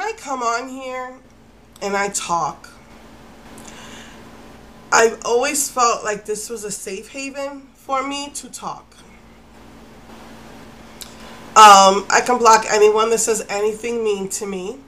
I come on here and I talk, I've always felt like this was a safe haven for me to talk. I can block anyone that says anything mean to me.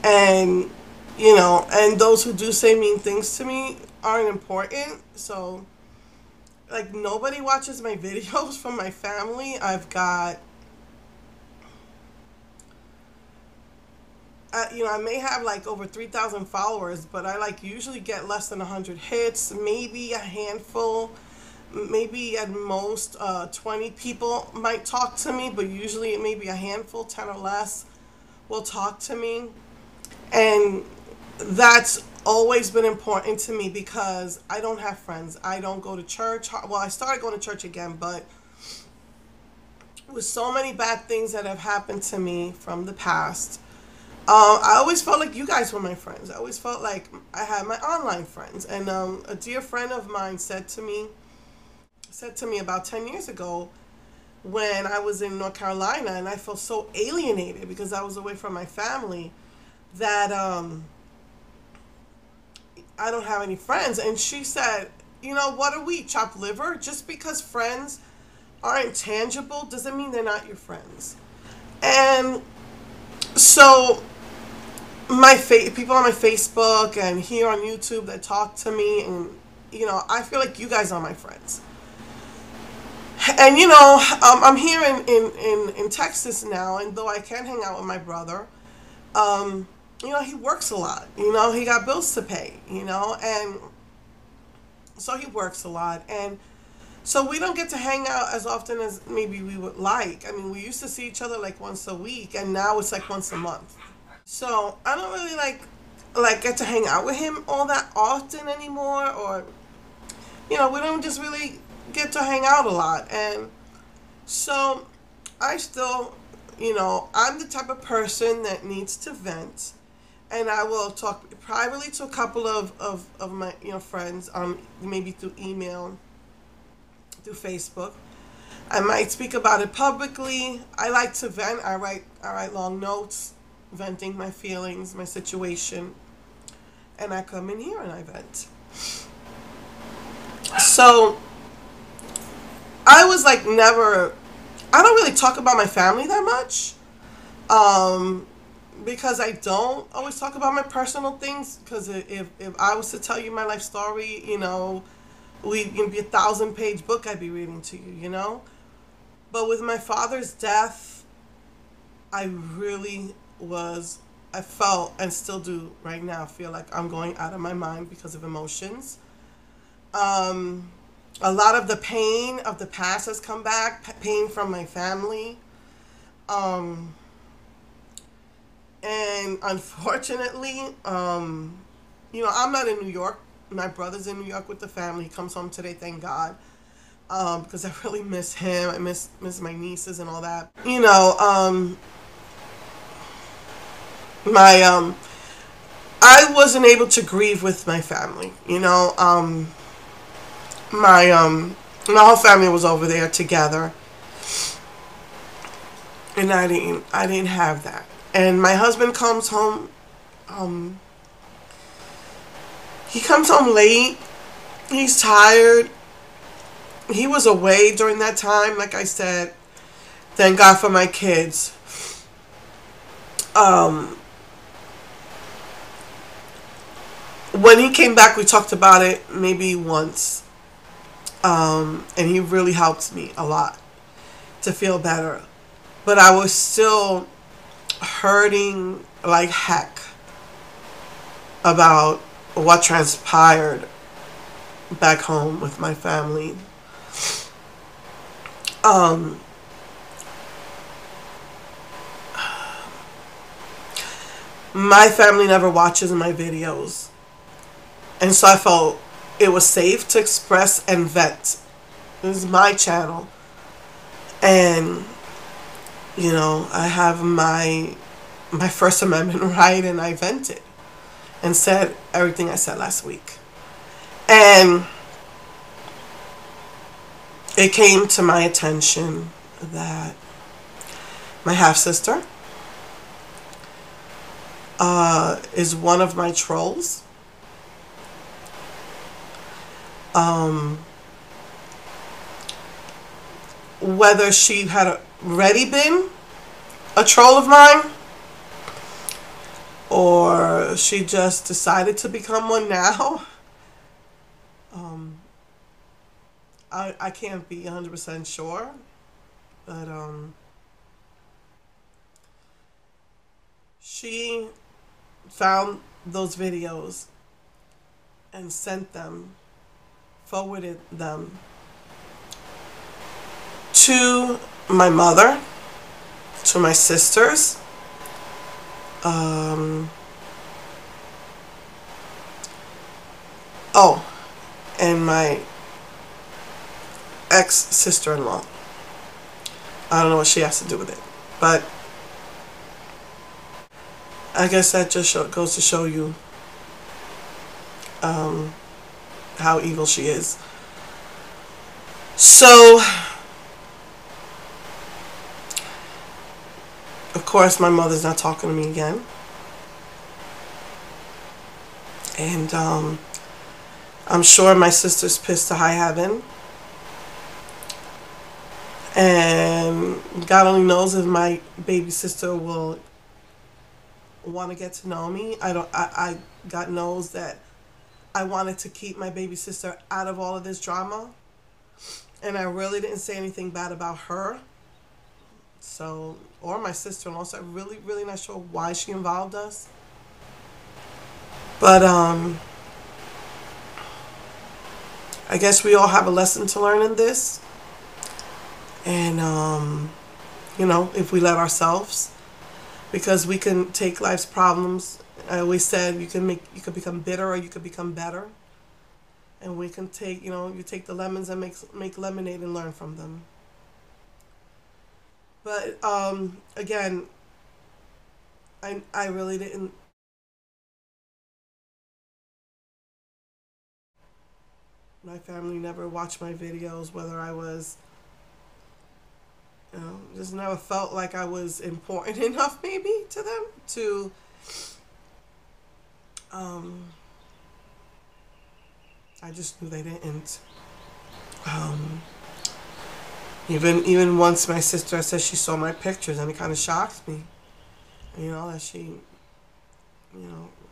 And, and those who do say mean things to me aren't important. So, like, nobody watches my videos from my family. I may have like over 3,000 followers, but I like usually get less than 100 hits, maybe a handful, maybe at most 20 people might talk to me, but usually it may be a handful, 10 or less will talk to me. And that's always been important to me because I don't have friends. I don't go to church. Well, I started going to church again, but with so many bad things that have happened to me from the past, I always felt like you guys were my friends. I always felt like I had my online friends. And a dear friend of mine said to me about 10 years ago when I was in North Carolina, and I felt so alienated because I was away from my family, that I don't have any friends. And she said, what are we, chopped liver? Just because friends aren't tangible doesn't mean they're not your friends. And so people on my Facebook and here on YouTube that talk to me, and I feel like you guys are my friends. And I'm here in Texas now, and though I can't hang out with my brother, he works a lot. He got bills to pay. And so he works a lot, and so we don't get to hang out as often as maybe we would like. I mean, we used to see each other like once a week, and now it's like once a month. So I don't really like get to hang out with him all that often anymore, or we don't just really get to hang out a lot. And so I still, I'm the type of person that needs to vent, and I will talk privately to a couple of my friends, maybe through email, through Facebook. I might speak about it publicly. I like to vent. I write long notes venting my feelings, my situation, and I come in here and I vent. So I was like I don't really talk about my family that much, because I don't always talk about my personal things, because if I was to tell you my life story, it'd be a 1,000-page book I'd be reading to you, But with my father's death, I felt, and still do right now, feel like I'm going out of my mind because of emotions. A lot of the pain of the past has come back, pain from my family. And unfortunately, I'm not in New York. My brother's in New York with the family. He comes home today, thank God. Because I really miss him. I miss my nieces and all that. I wasn't able to grieve with my family. My whole family was over there together, and I didn't have that. And my husband comes home. He comes home late. He's tired. He was away during that time, like I said. Thank God for my kids. When he came back, we talked about it maybe once. And he really helped me a lot to feel better. But I was still hurting like heck about what transpired back home with my family. My family never watches my videos, and so I felt it was safe to express and vent. This is my channel, and I have my First Amendment right, and I vented and said everything I said last week. And it came to my attention that my half-sister is one of my trolls. Whether she had already been a troll of mine or she just decided to become one now, I can't be 100% sure. But she found those videos and sent them, forwarded them to my mother, to my sisters, oh, and my ex-sister-in-law. I don't know what she has to do with it, but I guess that just goes to show you how evil she is. So, of course, my mother's not talking to me again. And I'm sure my sister's pissed to high heaven. And God only knows if my baby sister will want to get to know me. God knows that I wanted to keep my baby sister out of all of this drama. And I really didn't say anything bad about her. So, or my sister-in-law. So I'm really not sure why she involved us. But I guess we all have a lesson to learn in this. And you know, if we let ourselves, because we can take life's problems. I always said you could become bitter or you could become better. And we can take, you take the lemons and make lemonade and learn from them. But again, I really didn't. My family never watched my videos, whether I was, just never felt like I was important enough maybe to them to I just knew they didn't. Even once my sister said she saw my pictures, and it kind of shocked me, that she,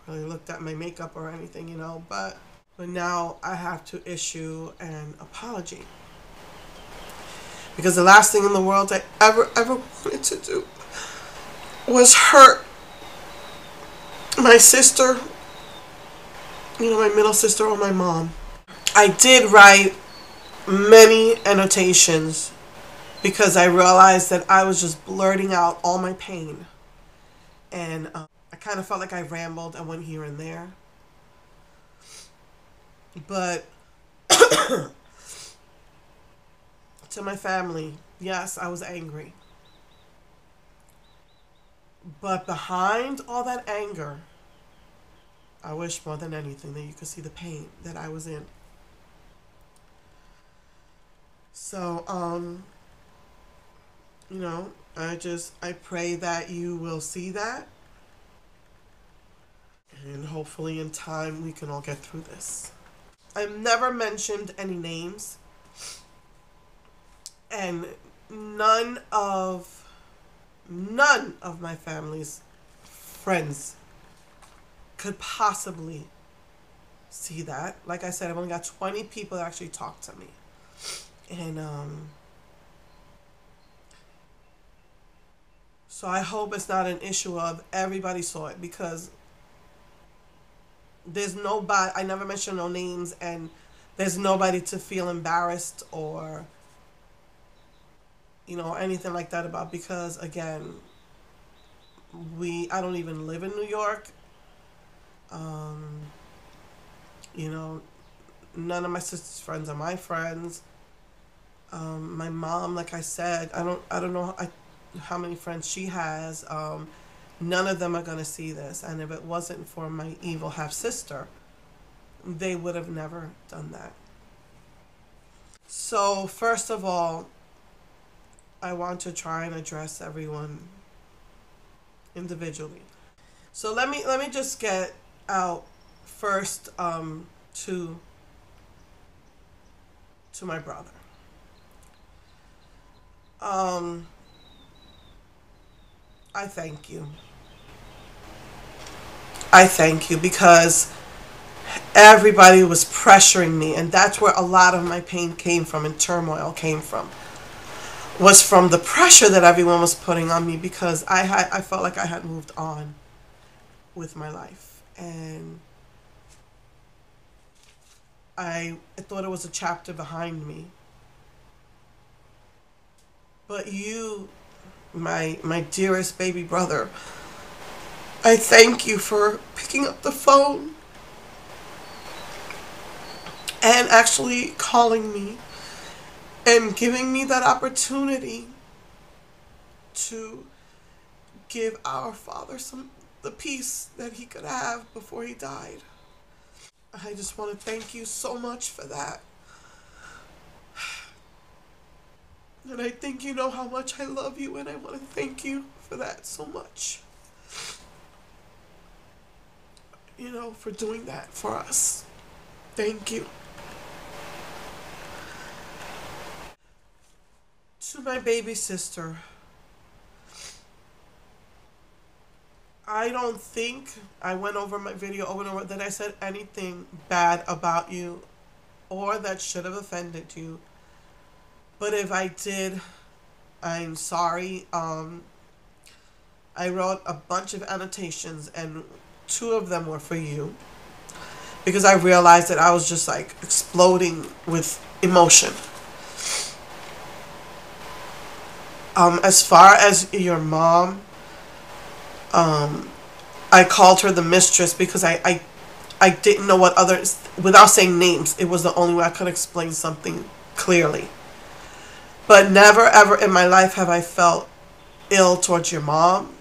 really looked at my makeup or anything, but now I have to issue an apology. Because the last thing in the world I ever wanted to do was hurt my sister, my middle sister or my mom. I did write many annotations because I realized that I was just blurting out all my pain. And I kind of felt like I rambled and went here and there. But to my family, yes, I was angry. But behind all that anger, I wish more than anything that you could see the pain that I was in. So, I pray that you will see that. And hopefully in time we can all get through this. I've never mentioned any names. And none of my family's friends could possibly see that. Like I said, I've only got 20 people that actually talk to me. And so I hope it's not an issue of everybody saw it, because there's nobody, I never mentioned no names, and there's nobody to feel embarrassed or anything like that about, because again, I don't even live in New York. None of my sister's friends are my friends. My mom, like I said, I don't know how many friends she has. None of them are going to see this. And if it wasn't for my evil half-sister, they would have never done that. So, first of all, I want to try and address everyone individually. So let me just get out first to my brother. Um I thank you. I thank you because everybody was pressuring me, and that's where a lot of my pain came from and turmoil came from. Was from the pressure that everyone was putting on me because I felt like I had moved on with my life, and I thought it was a chapter behind me. But you, my dearest baby brother, I thank you for picking up the phone and actually calling me and giving me that opportunity to give our father some the peace that he could have before he died. I just want to thank you so much for that. And I think you know how much I love you, and I want to thank you for that so much. For doing that for us. Thank you. To my baby sister, I don't think I went over my video over and over that I said anything bad about you or that should have offended you. But if I did, I'm sorry. I wrote a bunch of annotations, and two of them were for you because I realized that I was just like exploding with emotion. As far as your mom, I called her the mistress because I didn't know what others, without saying names, it was the only way I could explain something clearly. But never ever in my life have I felt ill towards your mom.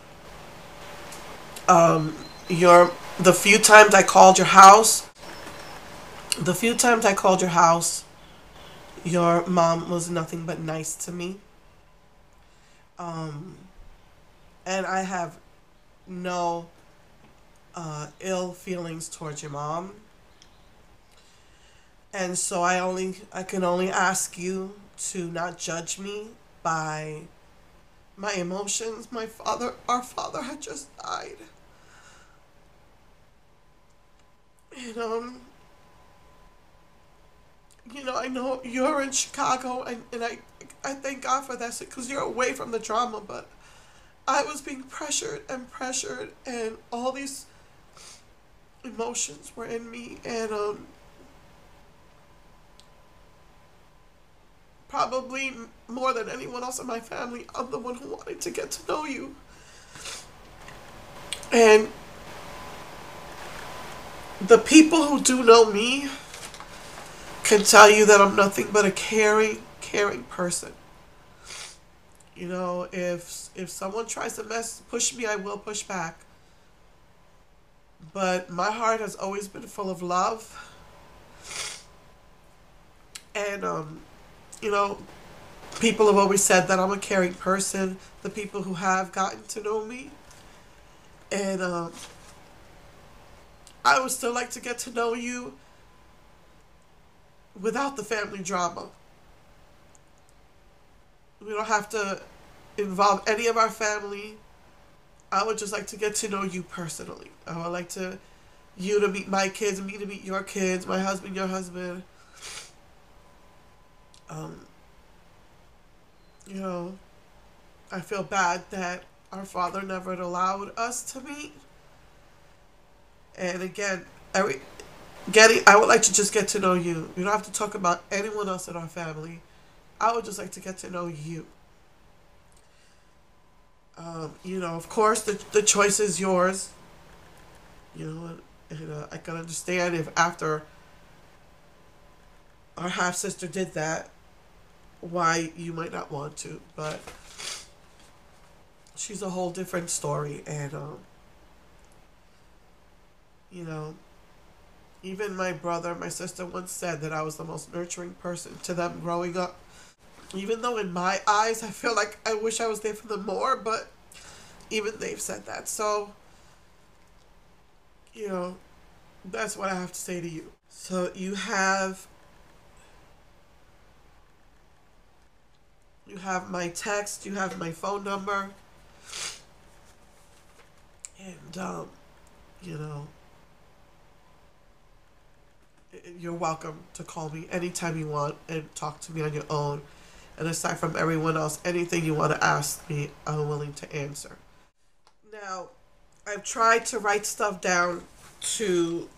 Your the few times I called your house, the few times I called your house, your mom was nothing but nice to me. Um, and I have no ill feelings towards your mom. And so I can only ask you to not judge me by my emotions. Our father had just died. And I know you're in Chicago, and I thank God for that because you're away from the drama, but I was being pressured, and all these emotions were in me, and probably more than anyone else in my family, I'm the one who wanted to get to know you. And the people who do know me can tell you that I'm nothing but a caring person. If someone tries to push me, I will push back. But my heart has always been full of love. And you know, people have always said that I'm a caring person. The people who have gotten to know me, and I would still like to get to know you without the family drama. We don't have to involve any of our family. I would just like to get to know you personally. I would like you to meet my kids, me to meet your kids, my husband, your husband. Um, you know, I feel bad that our father never allowed us to meet. And again, I would like to just get to know you. You don't have to talk about anyone else in our family. I would just like to get to know you. Of course, the choice is yours. I can understand if after our half sister did that, why you might not want to. But she's a whole different story, and you know, even my sister once said that I was the most nurturing person to them growing up. Even though in my eyes, I feel like I wish I was there for them more, but even they've said that. So you know, that's what I have to say to you. So you have my text, you have my phone number, and you know, you're welcome to call me anytime you want and talk to me on your own. And aside from everyone else, anything you want to ask me, I'm willing to answer. Now, I've tried to write stuff down to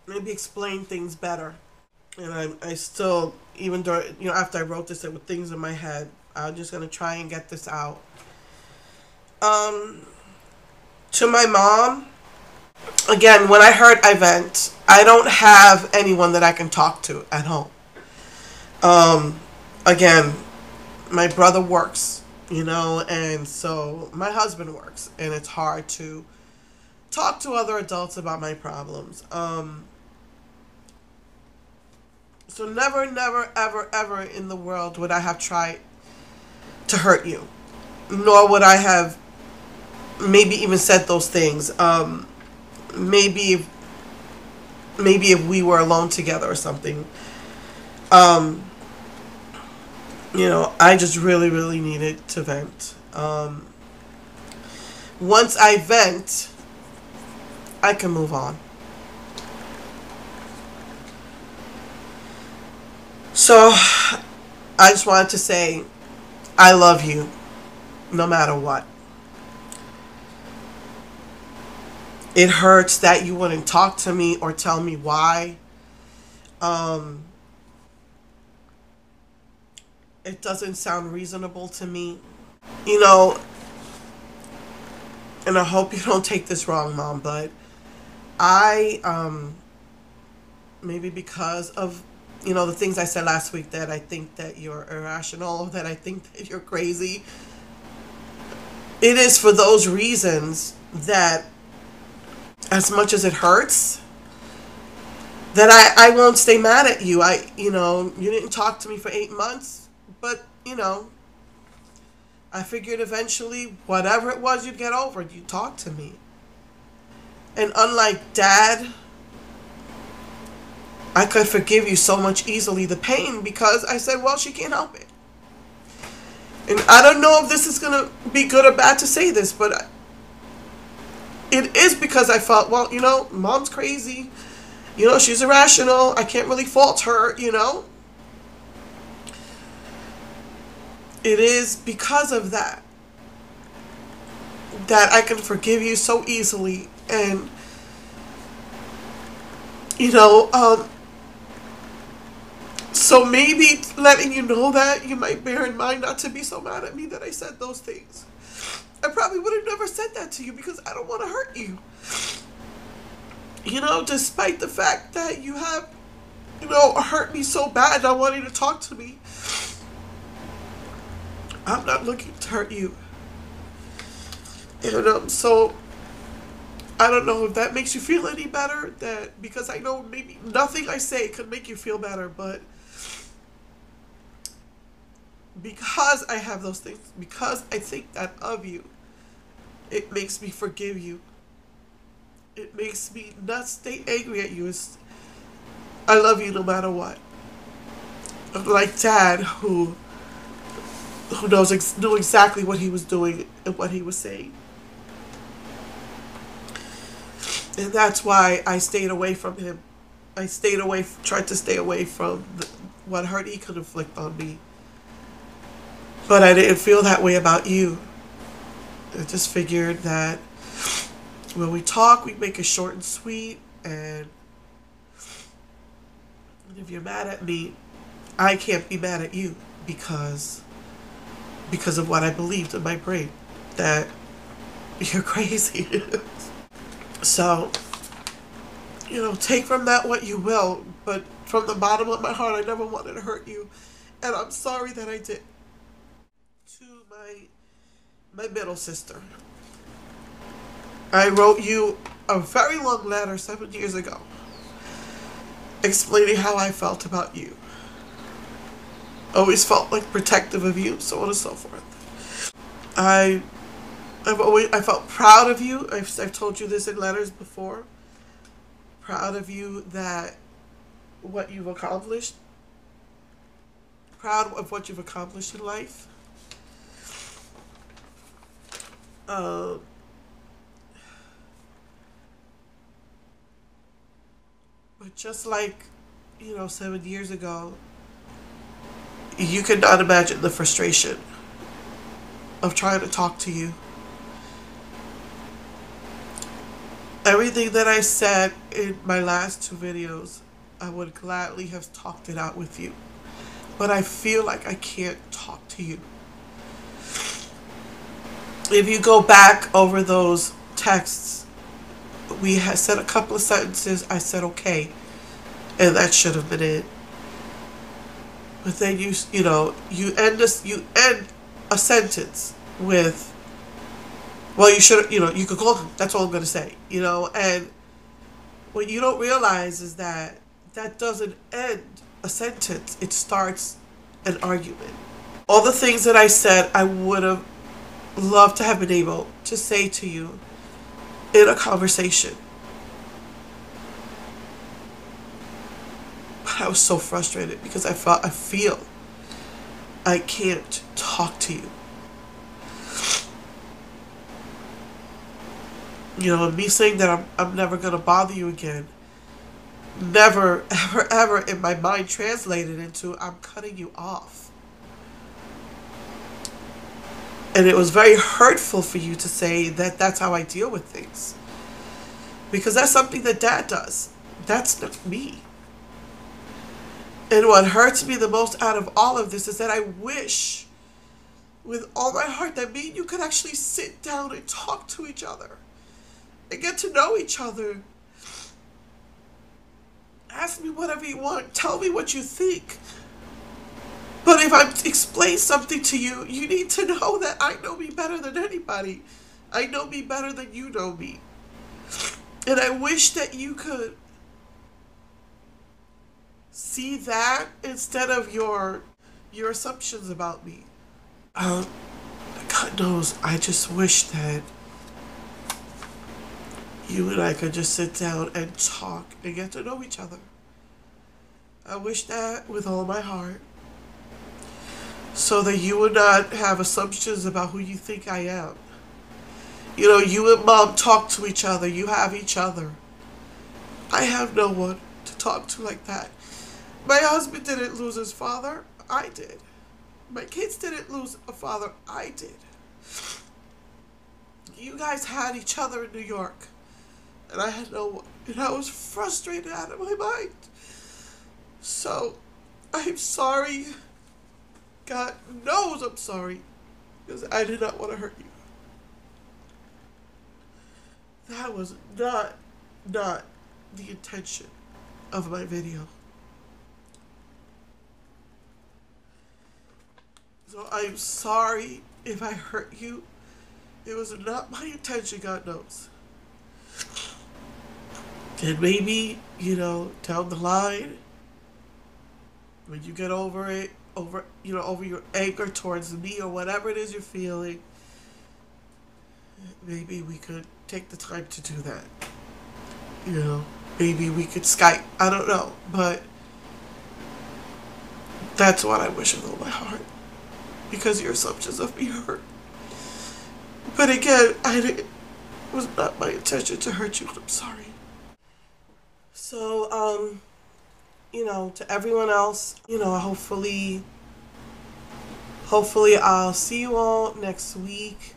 maybe explain things better. And I still, even during, after I wrote this, there were things in my head. I'm just going to try and get this out. To my mom, again, when I hurt, I vent. I don't have anyone that I can talk to at home. Again, my brother works, and so my husband works, and it's hard to talk to other adults about my problems. So never, never, ever, ever in the world would I have tried to hurt you, nor would I have maybe even said those things. Maybe if we were alone together or something. I just really, really needed to vent. Once I vent, I can move on. So, I just wanted to say, I love you, no matter what. It hurts that you wouldn't talk to me or tell me why. It doesn't sound reasonable to me. And I hope you don't take this wrong, Mom, but I, maybe because of, the things I said last week, that I think that you're irrational, that I think that you're crazy. It is for those reasons that, as much as it hurts, that I won't stay mad at you. You didn't talk to me for 8 months, but, I figured eventually, whatever it was, you'd get over it. You'd talk to me. And unlike Dad, I could forgive you so much easily the pain, because I said, well, she can't help it. And I don't know if this is going to be good or bad to say this, but it is because I felt, well, Mom's crazy. She's irrational. I can't really fault her, It is because of that I can forgive you so easily. And, so maybe letting you know that, you might bear in mind not to be so mad at me that I said those things. I probably would have never said that to you because I don't want to hurt you. Despite the fact that you have, hurt me so bad, not wanting to talk to me. I'm not looking to hurt you. And so I don't know if that makes you feel any better, because I know maybe nothing I say could make you feel better, but because I have those things, because I think that of you, it makes me forgive you. It makes me not stay angry at you. I love you no matter what. Like Dad, who knew exactly what he was doing and what he was saying. And that's why I stayed away from him. Tried to stay away from what hurt he could inflict on me. But I didn't feel that way about you. I just figured that when we talk, we make it short and sweet. And if you're mad at me, I can't be mad at you because of what I believed in my brain, that you're crazy. So, take from that what you will, but from the bottom of my heart, I never wanted to hurt you, and I'm sorry that I did. To my middle sister, I wrote you a very long letter 7 years ago, explaining how I felt about you. Always felt like protective of you, so on and so forth. I I felt proud of you. I've told you this in letters before. Proud of you that what you've accomplished. Proud of what you've accomplished in life. Uh, but just like, 7 years ago, you could not imagine the frustration of trying to talk to you. Everything that I said in my last 2 videos, I would gladly have talked it out with you. But I feel like I can't talk to you. If you go back over those texts, we had said a couple of sentences. I said okay, and that should have been it. But then you end a sentence with, well, you should, you could call him. That's all I'm going to say, and what you don't realize is that doesn't end a sentence. It starts an argument. All the things that I said, I would have loved to have been able to say to you in a conversation. But I was so frustrated because I feel I can't talk to you. Me saying that I'm never going to bother you again, never, ever, ever in my mind translated into I'm cutting you off. And it was very hurtful for you to say that that's how I deal with things. Because that's something that Dad does. That's not me. And what hurts me the most out of all of this is that I wish with all my heart that me and you could actually sit down and talk to each other. And get to know each other. Ask me whatever you want. Tell me what you think. But if I explain something to you, you need to know that I know me better than anybody. I know me better than you know me. And I wish that you could see that instead of your assumptions about me. God knows, I just wish that you and I could just sit down and talk and get to know each other. I wish that with all my heart. So that you would not have assumptions about who you think I am. You and Mom talk to each other. You have each other. I have no one to talk to like that. My husband didn't lose his father. I did. My kids didn't lose a father. I did. You guys had each other in New York. And I had no one. And I was frustrated out of my mind. So, I'm sorry. God knows I'm sorry. Because I did not want to hurt you. That was not the intention of my video. So I'm sorry if I hurt you. It was not my intention, God knows. And maybe, down the line, when you get over it, over your anger towards me or whatever it is you're feeling, maybe we could take the time to do that. Maybe we could Skype. I don't know, but that's what I wish with all my heart. Because your assumptions of me hurt. But again, it was not my intention to hurt you. I'm sorry. So, to everyone else, hopefully I'll see you all next week.